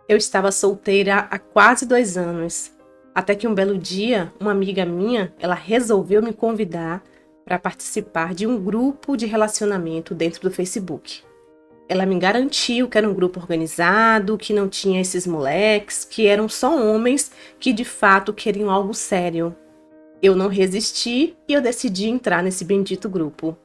Eu estava solteira há quase 2 anos, até que um belo dia, uma amiga minha, ela resolveu me convidar para participar de um grupo de relacionamento dentro do Facebook. Ela me garantiu que era um grupo organizado, que não tinha esses moleques, que eram só homens que de fato queriam algo sério. Eu não resisti e eu decidi entrar nesse bendito grupo.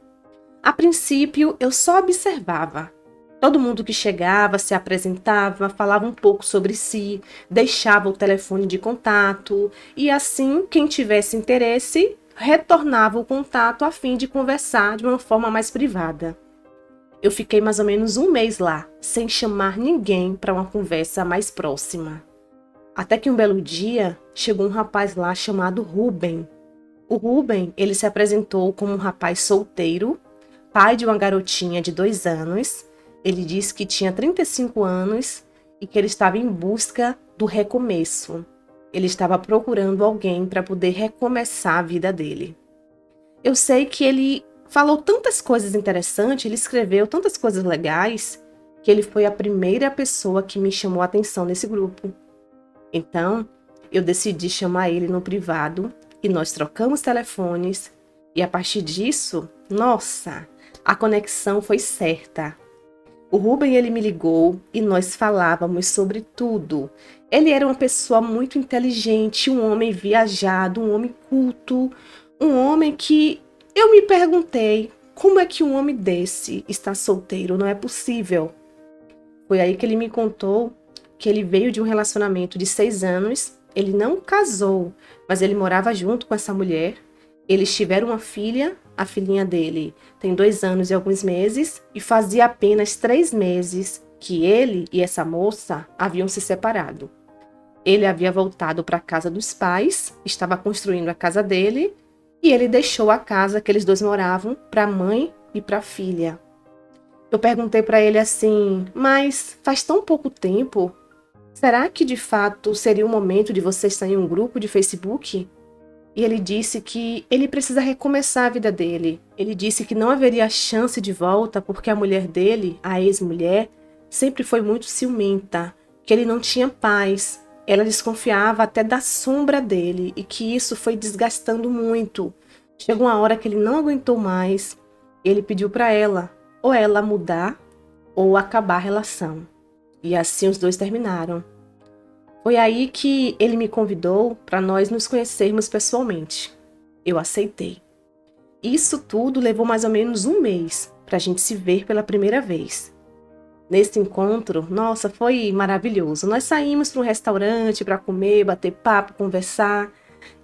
A princípio, eu só observava. Todo mundo que chegava se apresentava, falava um pouco sobre si, deixava o telefone de contato e assim, quem tivesse interesse, retornava o contato a fim de conversar de uma forma mais privada. Eu fiquei mais ou menos 1 mês lá, sem chamar ninguém para uma conversa mais próxima. Até que um belo dia, chegou um rapaz lá chamado Rubem. O Rubem, ele se apresentou como um rapaz solteiro, pai de uma garotinha de 2 anos. Ele disse que tinha 35 anos e que ele estava em busca do recomeço. Ele estava procurando alguém para poder recomeçar a vida dele. Eu sei que ele falou tantas coisas interessantes, ele escreveu tantas coisas legais, que ele foi a primeira pessoa que me chamou a atenção nesse grupo. Então, eu decidi chamar ele no privado e nós trocamos telefones e a partir disso, nossa, a conexão foi certa. O Rubem, ele me ligou e nós falávamos sobre tudo. Ele era uma pessoa muito inteligente, um homem viajado, um homem culto, um homem que eu me perguntei, como é que um homem desse está solteiro? Não é possível. Foi aí que ele me contou que ele veio de um relacionamento de 6 anos, ele não casou, mas ele morava junto com essa mulher. Eles tiveram uma filha, a filhinha dele tem 2 anos e alguns meses, e fazia apenas 3 meses que ele e essa moça haviam se separado. Ele havia voltado para a casa dos pais, estava construindo a casa dele, e ele deixou a casa que eles dois moravam para a mãe e para a filha. Eu perguntei para ele assim, mas faz tão pouco tempo, será que de fato seria o momento de você estar em um grupo de Facebook? E ele disse que ele precisa recomeçar a vida dele. Ele disse que não haveria chance de volta porque a mulher dele, a ex-mulher, sempre foi muito ciumenta, que ele não tinha paz. Ela desconfiava até da sombra dele e que isso foi desgastando muito. Chegou uma hora que ele não aguentou mais. Ele pediu para ela, ou ela mudar ou acabar a relação. E assim os dois terminaram. Foi aí que ele me convidou para nós nos conhecermos pessoalmente. Eu aceitei. Isso tudo levou mais ou menos 1 mês para a gente se ver pela primeira vez. Nesse encontro, nossa, foi maravilhoso. Nós saímos para um restaurante para comer, bater papo, conversar.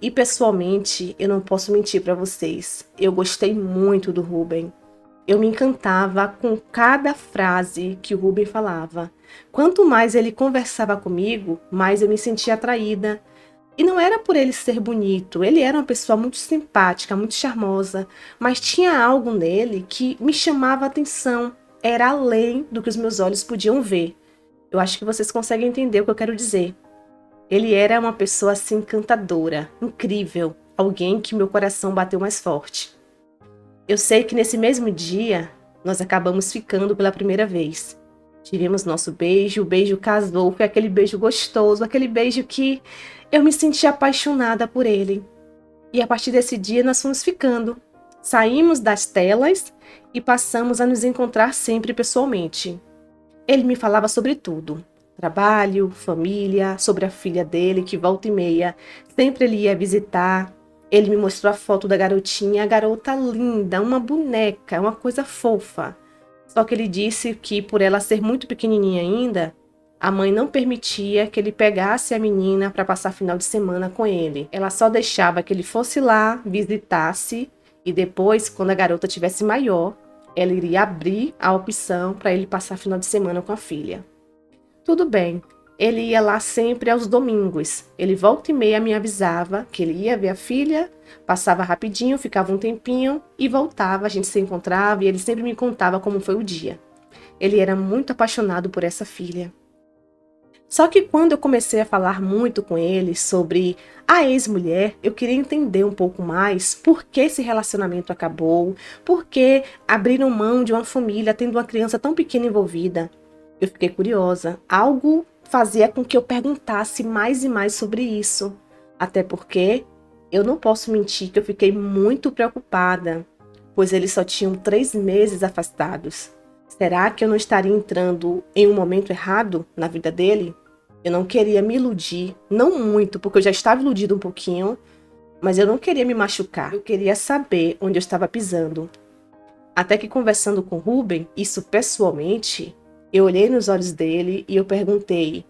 E pessoalmente, eu não posso mentir para vocês. Eu gostei muito do Rubem. Eu me encantava com cada frase que o Rubem falava. Quanto mais ele conversava comigo, mais eu me sentia atraída. E não era por ele ser bonito, ele era uma pessoa muito simpática, muito charmosa, mas tinha algo nele que me chamava a atenção. Era além do que os meus olhos podiam ver. Eu acho que vocês conseguem entender o que eu quero dizer. Ele era uma pessoa assim encantadora, incrível, alguém que meu coração bateu mais forte. Eu sei que nesse mesmo dia, nós acabamos ficando pela primeira vez. Tivemos nosso beijo, o beijo casou, foi aquele beijo gostoso, aquele beijo que eu me senti apaixonada por ele. E a partir desse dia nós fomos ficando. Saímos das telas e passamos a nos encontrar sempre pessoalmente. Ele me falava sobre tudo. Trabalho, família, sobre a filha dele, que volta e meia, sempre ele ia visitar. Ele me mostrou a foto da garotinha, a garota linda, uma boneca, uma coisa fofa. Só que ele disse que por ela ser muito pequenininha ainda, a mãe não permitia que ele pegasse a menina para passar final de semana com ele. Ela só deixava que ele fosse lá, visitasse, e depois, quando a garota tivesse maior, ela iria abrir a opção para ele passar final de semana com a filha. Tudo bem, ele ia lá sempre aos domingos. Ele volta e meia me avisava que ele ia ver a filha, passava rapidinho, ficava um tempinho e voltava, a gente se encontrava e ele sempre me contava como foi o dia. Ele era muito apaixonado por essa filha. Só que quando eu comecei a falar muito com ele sobre a ex-mulher, eu queria entender um pouco mais por que esse relacionamento acabou, por que abriram mão de uma família tendo uma criança tão pequena envolvida. Eu fiquei curiosa, algo fazia com que eu perguntasse mais e mais sobre isso. Até porque eu não posso mentir que eu fiquei muito preocupada, pois eles só tinham 3 meses afastados. Será que eu não estaria entrando em um momento errado na vida dele? Eu não queria me iludir, não muito, porque eu já estava iludida um pouquinho, mas eu não queria me machucar. Eu queria saber onde eu estava pisando. Até que conversando com Rubem, isso pessoalmente, eu olhei nos olhos dele e eu perguntei: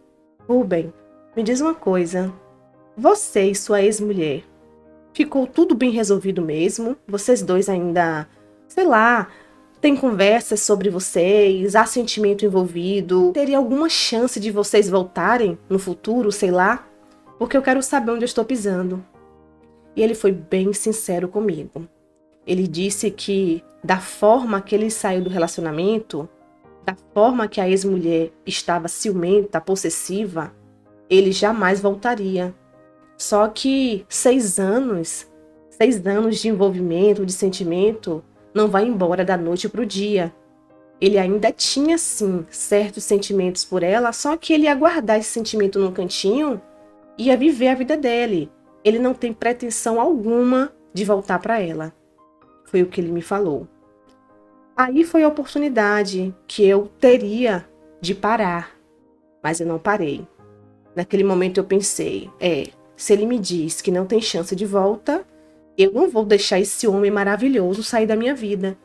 Rubem, me diz uma coisa. Você e sua ex-mulher, ficou tudo bem resolvido mesmo? Vocês dois ainda, sei lá, tem conversas sobre vocês, há sentimento envolvido? Teria alguma chance de vocês voltarem no futuro, sei lá? Porque eu quero saber onde eu estou pisando. E ele foi bem sincero comigo. Ele disse que da forma que ele saiu do relacionamento, da forma que a ex-mulher estava ciumenta, possessiva, ele jamais voltaria. Só que 6 anos de envolvimento, de sentimento, não vai embora da noite para o dia. Ele ainda tinha, sim, certos sentimentos por ela, só que ele ia guardar esse sentimento num cantinho e ia viver a vida dele. Ele não tem pretensão alguma de voltar para ela. Foi o que ele me falou. Aí foi a oportunidade que eu teria de parar, mas eu não parei. Naquele momento eu pensei, se ele me diz que não tem chance de volta, eu não vou deixar esse homem maravilhoso sair da minha vida.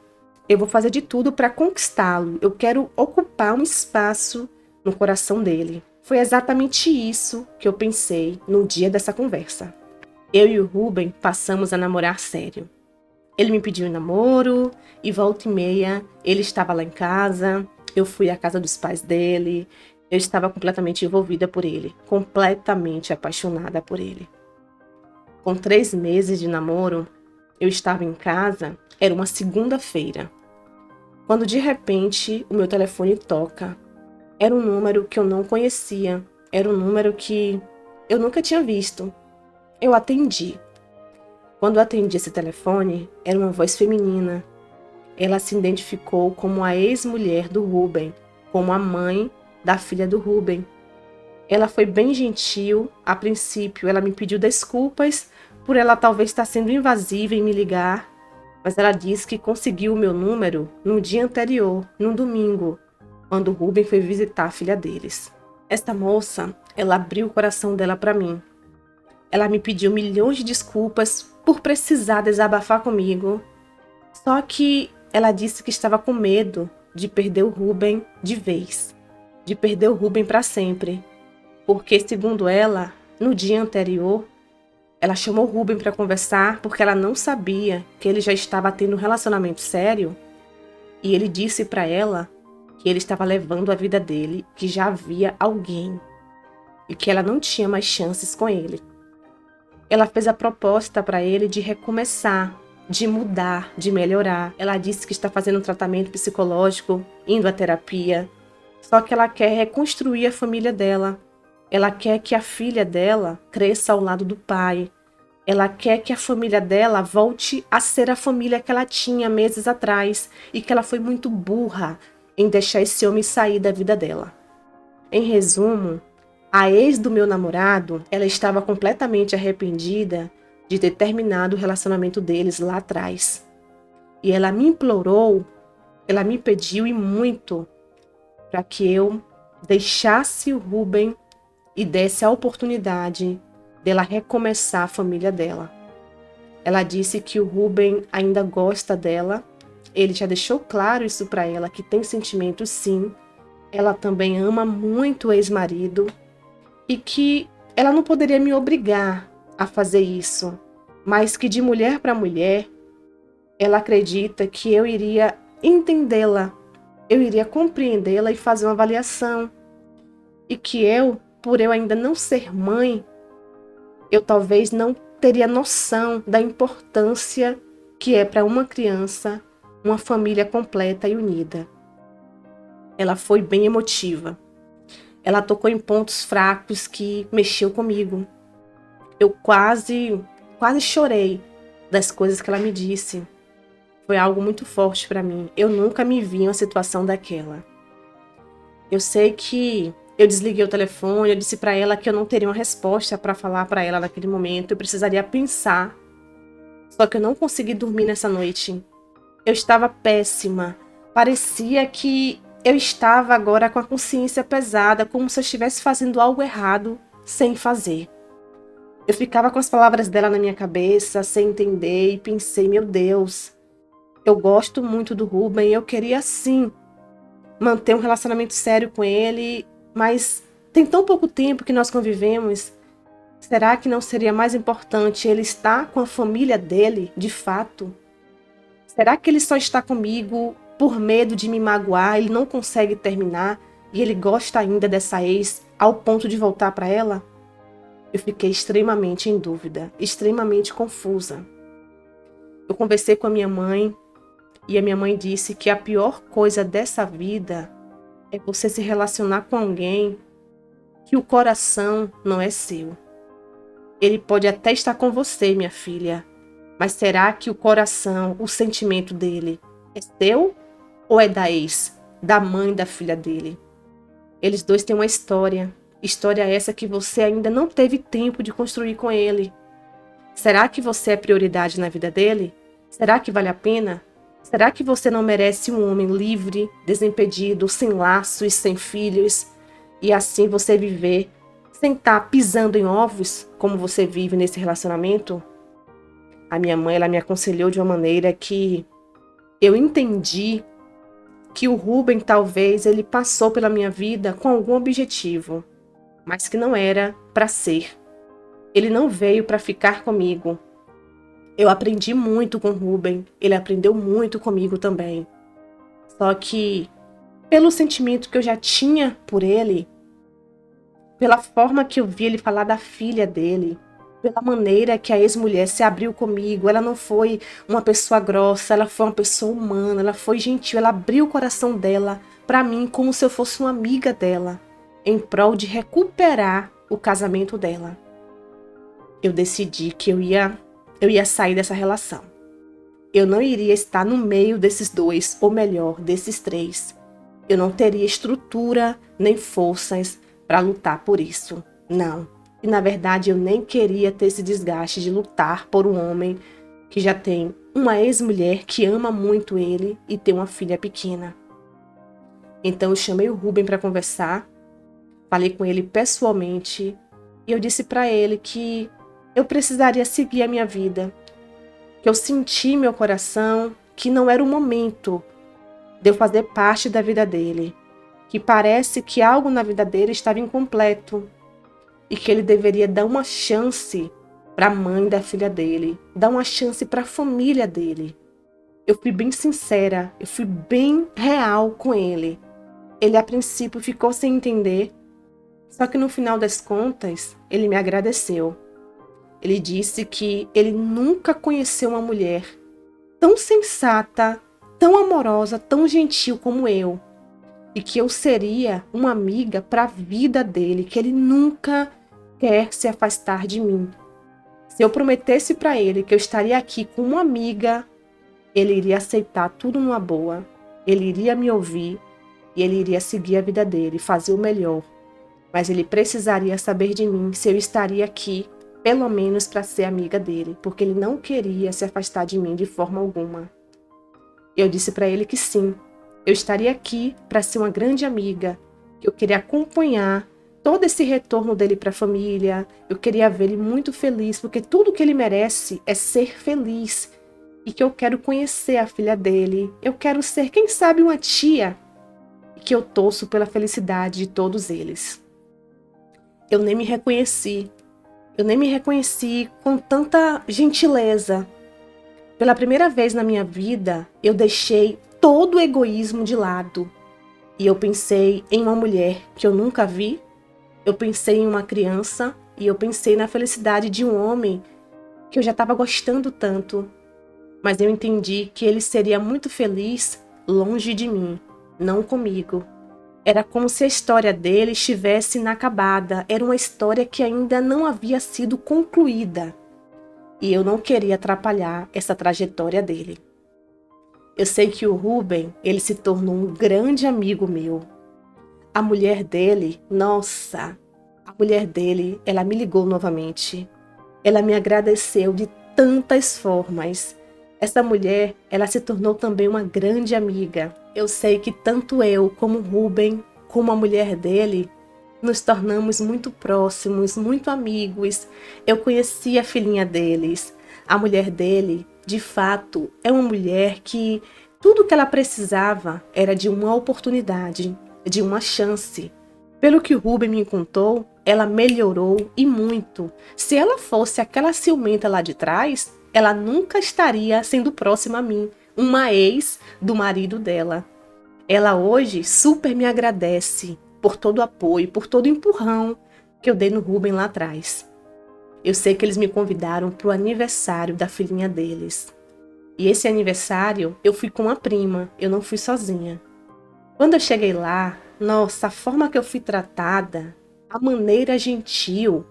Eu vou fazer de tudo para conquistá-lo. Eu quero ocupar um espaço no coração dele. Foi exatamente isso que eu pensei no dia dessa conversa. Eu e o Rubem passamos a namorar sério. Ele me pediu em namoro e volta e meia ele estava lá em casa, eu fui à casa dos pais dele, eu estava completamente envolvida por ele, completamente apaixonada por ele. Com 3 meses de namoro, eu estava em casa, era uma segunda-feira, quando de repente o meu telefone toca. Era um número que eu não conhecia, era um número que eu nunca tinha visto. Eu atendi. Quando eu atendi esse telefone, era uma voz feminina. Ela se identificou como a ex-mulher do Rubem, como a mãe da filha do Rubem. Ela foi bem gentil. A princípio, ela me pediu desculpas por ela talvez estar sendo invasiva em me ligar, mas ela disse que conseguiu o meu número no dia anterior, num domingo, quando o Rubem foi visitar a filha deles. Esta moça, ela abriu o coração dela para mim. Ela me pediu milhões de desculpas por precisar desabafar comigo. Só que ela disse que estava com medo de perder o Rubem de vez, de perder o Rubem para sempre. Porque, segundo ela, no dia anterior, ela chamou o Rubem para conversar porque ela não sabia que ele já estava tendo um relacionamento sério. E ele disse para ela que ele estava levando a vida dele, que já havia alguém e que ela não tinha mais chances com ele. Ela fez a proposta para ele de recomeçar, de mudar, de melhorar. Ela disse que está fazendo um tratamento psicológico, indo à terapia. Só que ela quer reconstruir a família dela. Ela quer que a filha dela cresça ao lado do pai. Ela quer que a família dela volte a ser a família que ela tinha meses atrás e que ela foi muito burra em deixar esse homem sair da vida dela. Em resumo, a ex do meu namorado, ela estava completamente arrependida de ter terminado o relacionamento deles lá atrás. E ela me implorou, ela me pediu e muito para que eu deixasse o Rubem e desse a oportunidade dela recomeçar a família dela. Ela disse que o Rubem ainda gosta dela, ele já deixou claro isso para ela, que tem sentimentos sim. Ela também ama muito o ex-marido e que ela não poderia me obrigar a fazer isso, mas que de mulher para mulher, ela acredita que eu iria entendê-la, eu iria compreendê-la e fazer uma avaliação. E que eu, por eu ainda não ser mãe, eu talvez não teria noção da importância que é para uma criança uma família completa e unida. Ela foi bem emotiva. Ela tocou em pontos fracos que mexeu comigo. Eu quase chorei das coisas que ela me disse. Foi algo muito forte para mim. Eu nunca me vi em uma situação daquela. Eu sei que Eu desliguei o telefone, eu disse para ela que eu não teria uma resposta para falar para ela naquele momento, eu precisaria pensar. Só que eu não consegui dormir nessa noite. Eu estava péssima. Parecia que eu estava agora com a consciência pesada, como se eu estivesse fazendo algo errado sem fazer. Eu ficava com as palavras dela na minha cabeça, sem entender, e pensei, meu Deus, eu gosto muito do Ruben, eu queria sim manter um relacionamento sério com ele, mas tem tão pouco tempo que nós convivemos. Será que não seria mais importante ele estar com a família dele, de fato? Será que ele só está comigo por medo de me magoar, ele não consegue terminar e ele gosta ainda dessa ex ao ponto de voltar para ela? Eu fiquei extremamente em dúvida, extremamente confusa. Eu conversei com a minha mãe e a minha mãe disse que a pior coisa dessa vida é você se relacionar com alguém que o coração não é seu. Ele pode até estar com você, minha filha, mas será que o coração, o sentimento dele é seu ou é da ex, da mãe da filha dele? Eles dois têm uma história. História essa que você ainda não teve tempo de construir com ele. Será que você é prioridade na vida dele? Será que vale a pena? Será que você não merece um homem livre, desimpedido, sem laços, sem filhos? E assim você viver sem estar pisando em ovos, como você vive nesse relacionamento? A minha mãe, ela me aconselhou de uma maneira que eu entendi que o Ruben talvez ele passou pela minha vida com algum objetivo, mas que não era para ser. Ele não veio para ficar comigo. Eu aprendi muito com o Ruben, ele aprendeu muito comigo também. Só que, pelo sentimento que eu já tinha por ele, pela forma que eu vi ele falar da filha dele, pela maneira que a ex-mulher se abriu comigo, ela não foi uma pessoa grossa, ela foi uma pessoa humana, ela foi gentil, ela abriu o coração dela para mim como se eu fosse uma amiga dela, em prol de recuperar o casamento dela. Eu decidi que eu ia sair dessa relação. Eu não iria estar no meio desses dois, ou melhor, desses três. Eu não teria estrutura nem forças para lutar por isso. Não. E na verdade eu nem queria ter esse desgaste de lutar por um homem que já tem uma ex-mulher que ama muito ele e tem uma filha pequena. Então eu chamei o Ruben para conversar, falei com ele pessoalmente e eu disse para ele que eu precisaria seguir a minha vida, que eu senti em meu coração que não era o momento de eu fazer parte da vida dele, que parece que algo na vida dele estava incompleto e que ele deveria dar uma chance para a mãe da filha dele, dar uma chance para a família dele. Eu fui bem sincera, eu fui bem real com ele. Ele a princípio ficou sem entender, só que no final das contas ele me agradeceu. Ele disse que ele nunca conheceu uma mulher tão sensata, tão amorosa, tão gentil como eu. E que eu seria uma amiga para a vida dele, que ele nunca quer se afastar de mim. Se eu prometesse para ele que eu estaria aqui como uma amiga, ele iria aceitar tudo numa boa, ele iria me ouvir e ele iria seguir a vida dele, fazer o melhor. Mas ele precisaria saber de mim se eu estaria aqui, pelo menos para ser amiga dele, porque ele não queria se afastar de mim de forma alguma. Eu disse para ele que sim, eu estaria aqui para ser uma grande amiga, que eu queria acompanhar todo esse retorno dele para a família, eu queria ver ele muito feliz, porque tudo que ele merece é ser feliz, e que eu quero conhecer a filha dele, eu quero ser, quem sabe, uma tia, e que eu torço pela felicidade de todos eles. Eu nem me reconheci com tanta gentileza. Pela primeira vez na minha vida, eu deixei todo o egoísmo de lado. E eu pensei em uma mulher que eu nunca vi, eu pensei em uma criança e eu pensei na felicidade de um homem que eu já estava gostando tanto. Mas eu entendi que ele seria muito feliz longe de mim, não comigo. Era como se a história dele estivesse inacabada, era uma história que ainda não havia sido concluída. E eu não queria atrapalhar essa trajetória dele. Eu sei que o Ruben, ele se tornou um grande amigo meu. A mulher dele, nossa, a mulher dele, ela me ligou novamente. Ela me agradeceu de tantas formas. Essa mulher, ela se tornou também uma grande amiga. Eu sei que tanto eu como o Rubem, como a mulher dele, nos tornamos muito próximos, muito amigos. Eu conheci a filhinha deles. A mulher dele, de fato, é uma mulher que tudo que ela precisava era de uma oportunidade, de uma chance. Pelo que o Rubem me contou, ela melhorou e muito. Se ela fosse aquela ciumenta lá de trás, ela nunca estaria sendo próxima a mim, uma ex do marido dela. Ela hoje super me agradece por todo o apoio, por todo o empurrão que eu dei no Rubem lá atrás. Eu sei que eles me convidaram para o aniversário da filhinha deles. E esse aniversário eu fui com a prima, eu não fui sozinha. Quando eu cheguei lá, nossa, a forma que eu fui tratada, a maneira gentil,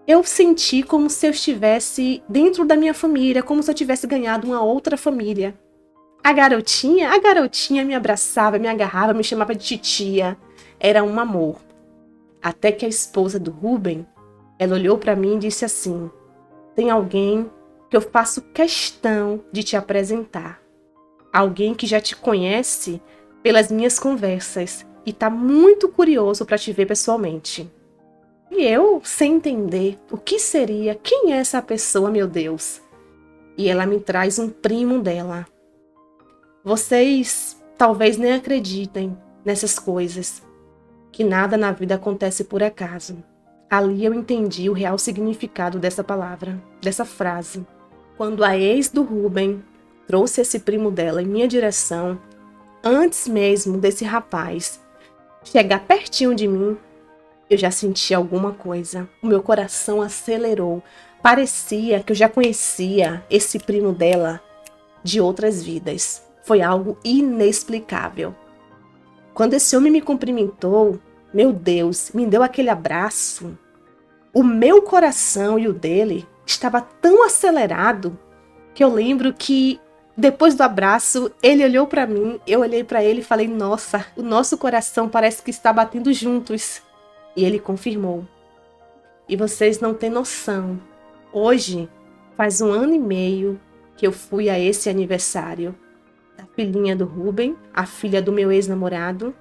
eu senti como se eu estivesse dentro da minha família, como se eu tivesse ganhado uma outra família. A garotinha me abraçava, me agarrava, me chamava de titia. Era um amor. Até que a esposa do Rubem, ela olhou para mim e disse assim: tem alguém que eu faço questão de te apresentar. Alguém que já te conhece pelas minhas conversas e tá muito curioso para te ver pessoalmente. E eu, sem entender o que seria, quem é essa pessoa, meu Deus? E ela me traz um primo dela. Vocês talvez nem acreditem nessas coisas, que nada na vida acontece por acaso. Ali eu entendi o real significado dessa palavra, dessa frase. Quando a ex do Rubem trouxe esse primo dela em minha direção, antes mesmo desse rapaz chegar pertinho de mim, eu já senti alguma coisa. O meu coração acelerou. Parecia que eu já conhecia esse primo dela de outras vidas. Foi algo inexplicável. Quando esse homem me cumprimentou, meu Deus, me deu aquele abraço. O meu coração e o dele estava tão acelerado que eu lembro que depois do abraço, ele olhou para mim, eu olhei para ele e falei: nossa, o nosso coração parece que está batendo juntos. E ele confirmou. E vocês não têm noção. Hoje, faz 1 ano e meio que eu fui a esse aniversário da filhinha do Rubem, a filha do meu ex-namorado.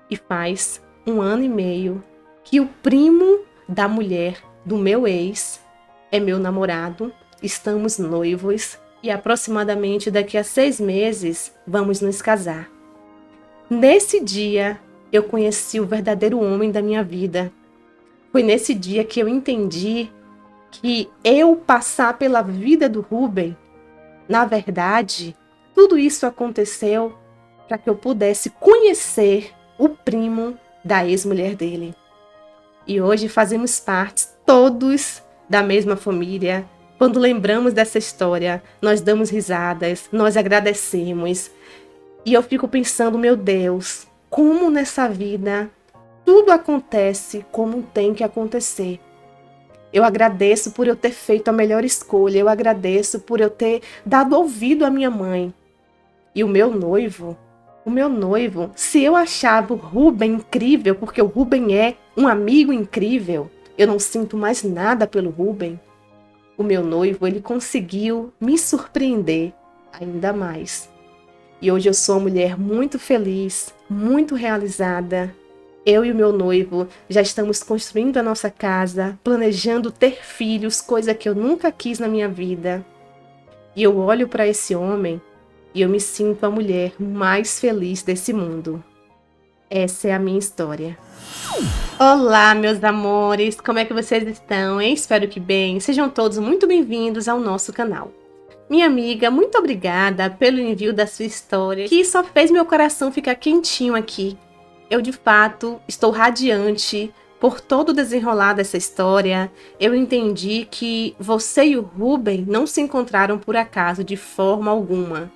E faz 1 ano e meio que o primo da mulher do meu ex é meu namorado. Estamos noivos e aproximadamente daqui a 6 meses vamos nos casar. Nesse dia, eu conheci o verdadeiro homem da minha vida. Foi nesse dia que eu entendi que eu passar pela vida do Rubem, na verdade, tudo isso aconteceu para que eu pudesse conhecer o primo da ex-mulher dele. E hoje fazemos parte todos da mesma família. Quando lembramos dessa história, nós damos risadas, nós agradecemos. E eu fico pensando, meu Deus, como nessa vida tudo acontece como tem que acontecer. Eu agradeço por eu ter feito a melhor escolha, eu agradeço por eu ter dado ouvido à minha mãe. E o meu noivo, se eu achava o Rubem incrível, porque o Rubem é um amigo incrível, eu não sinto mais nada pelo Rubem. O meu noivo, ele conseguiu me surpreender ainda mais. E hoje eu sou uma mulher muito feliz, muito realizada. Eu e o meu noivo já estamos construindo a nossa casa, planejando ter filhos, coisa que eu nunca quis na minha vida. E eu olho para esse homem e eu me sinto a mulher mais feliz desse mundo. Essa é a minha história. Olá, meus amores! Como é que vocês estão, hein? Espero que bem. Sejam todos muito bem-vindos ao nosso canal. Minha amiga, muito obrigada pelo envio da sua história, que só fez meu coração ficar quentinho aqui. Eu, de fato, estou radiante por todo o desenrolar dessa história. Eu entendi que você e o Rubem não se encontraram por acaso de forma alguma.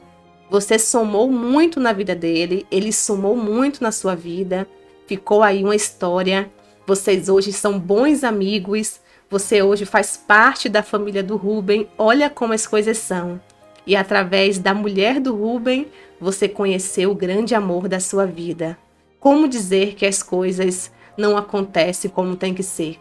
Você somou muito na vida dele, ele somou muito na sua vida. Ficou aí uma história. Vocês hoje são bons amigos. Você hoje faz parte da família do Rubem. Olha como as coisas são. E através da mulher do Rubem, você conheceu o grande amor da sua vida. Como dizer que as coisas não acontecem como tem que ser?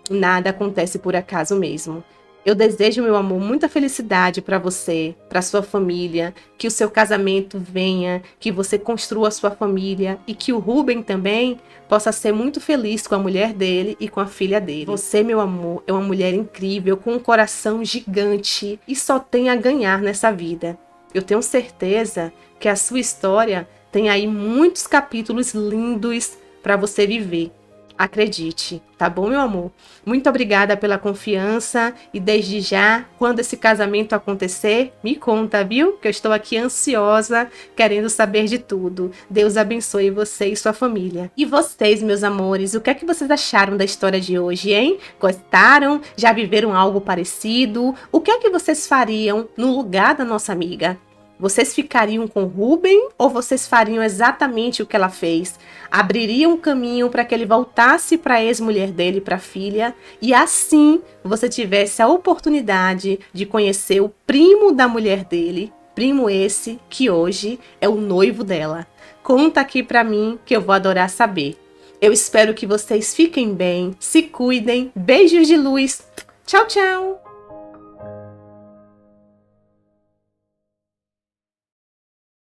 Nada acontece por acaso mesmo. Eu desejo, meu amor, muita felicidade para você, para sua família, que o seu casamento venha, que você construa a sua família e que o Rubem também possa ser muito feliz com a mulher dele e com a filha dele. Você, meu amor, é uma mulher incrível, com um coração gigante e só tem a ganhar nessa vida. Eu tenho certeza que a sua história tem aí muitos capítulos lindos para você viver. Acredite, tá bom, meu amor? Muito obrigada pela confiança e desde já, quando esse casamento acontecer, me conta, viu? Que eu estou aqui ansiosa, querendo saber de tudo. Deus abençoe você e sua família. E vocês, meus amores, o que é que vocês acharam da história de hoje, hein? Gostaram? Já viveram algo parecido? O que é que vocês fariam no lugar da nossa amiga? Vocês ficariam com Rubem ou vocês fariam exatamente o que ela fez? Abririam um caminho para que ele voltasse para a ex-mulher dele, para a filha, e assim você tivesse a oportunidade de conhecer o primo da mulher dele, primo esse que hoje é o noivo dela. Conta aqui para mim que eu vou adorar saber. Eu espero que vocês fiquem bem, se cuidem, beijos de luz. Tchau, tchau!